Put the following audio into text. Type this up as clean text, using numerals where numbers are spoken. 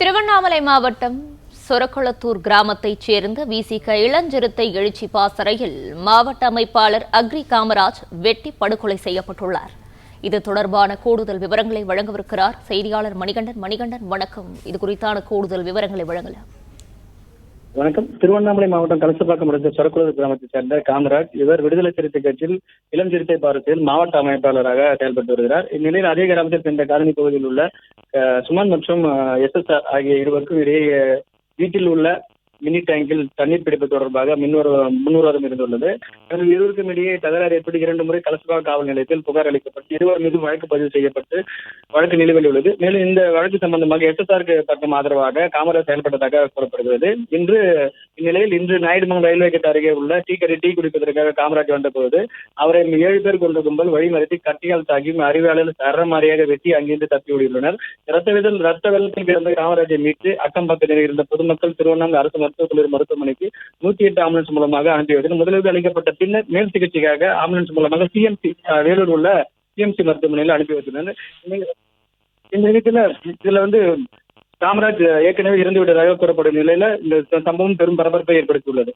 திருவண்ணாமலை மாவட்டம் சொரக்குளத்தூர் கிராமத்தைச் சேர்ந்த விசிக இளஞ்சிறுத்தை எழுச்சி பாசறையில் மாவட்ட அமைப்பாளர் அக்ரி காமராஜ் வெட்டி படுகொலை செய்யப்பட்டுள்ளார். இது தொடர்பான கூடுதல் விவரங்களை வழங்கவிருக்கிறார் செய்தியாளர் மணிகண்டன். வணக்கம். இது குறித்தான கூடுதல் விவரங்களை வழங்கலாம். வணக்கம். திருவண்ணாமலை மாவட்டம் கலசப்பாக்கம் அடுத்த சொரக்குளத்தூர் கிராமத்தைச் சேர்ந்த காமராஜ் இவர் விடுதலை சிறுத்தை கட்சியில் இளம் சிறுத்தை பாரத்தில் மாவட்ட அமைப்பாளராக செயல்பட்டு வருகிறார். இந்நிலையில் அதே கிராமத்தில் சேர்ந்த காலனி பகுதியில் உள்ள சுமன் மற்றும் SS ஆகிய இருவருக்கும் இடையே வீட்டில் உள்ள மினி டேங்கில் தண்ணீர் பிடிப்பு தொடர்பாக முன்விரோதம் இருந்துள்ளது. இருவருக்கும் இடையே தகராறு ஏற்பட்டு 2 முறை கலசப்பாக்கம் காவல் நிலையத்தில் புகார் அளிக்கப்பட்டு இருவர் மீது வழக்கு பதிவு செய்யப்பட்டு வழக்கு நிலுவையில் உள்ளது. மேலும் இந்த வழக்கு சம்பந்தமாக SSR பக்கம் ஆதரவாக காமராஜ் செயல்பட்டதாக கூறப்படுகிறது. இன்று நாயுடுமங்கலம் ரயில்வே கேட் அருகே உள்ள டீ குடிப்பதற்காக காமராஜ் வந்தபோது அவரை 7 பேர் கொண்ட கும்பல் வழிமறித்து கட்டியால் தாக்கி அறிவாளர் சரமாரியாக வெட்டி அங்கிருந்து தப்பி ஓடியுள்ளனர். ரத்த வெள்ளத்தில் கிடந்த காமராஜை மீட்டு அக்கம் பக்கத்தில் இருந்த பொதுமக்கள் திருவண்ணாமலை அரசு மருத்துவக் கல்லூரி மருத்துவமனைக்கு 108 ஆம்புலன்ஸ் மூலமாக அனுப்பியது. முதலுதவி அளிக்கப்பட்ட பின்னர் மேல் சிகிச்சைக்காக ஆம்புலன்ஸ் மூலமாக வேலூர் உள்ள CMC மருத்துவமனையில் அனுப்பி வைத்துள்ளனர். இந்த இதுல காமராஜ் ஏற்கனவே இறந்து விட்டதாக கூறப்படும் நிலையில இந்த சம்பவம் பெரும் பரபரப்பை ஏற்படுத்தியுள்ளது.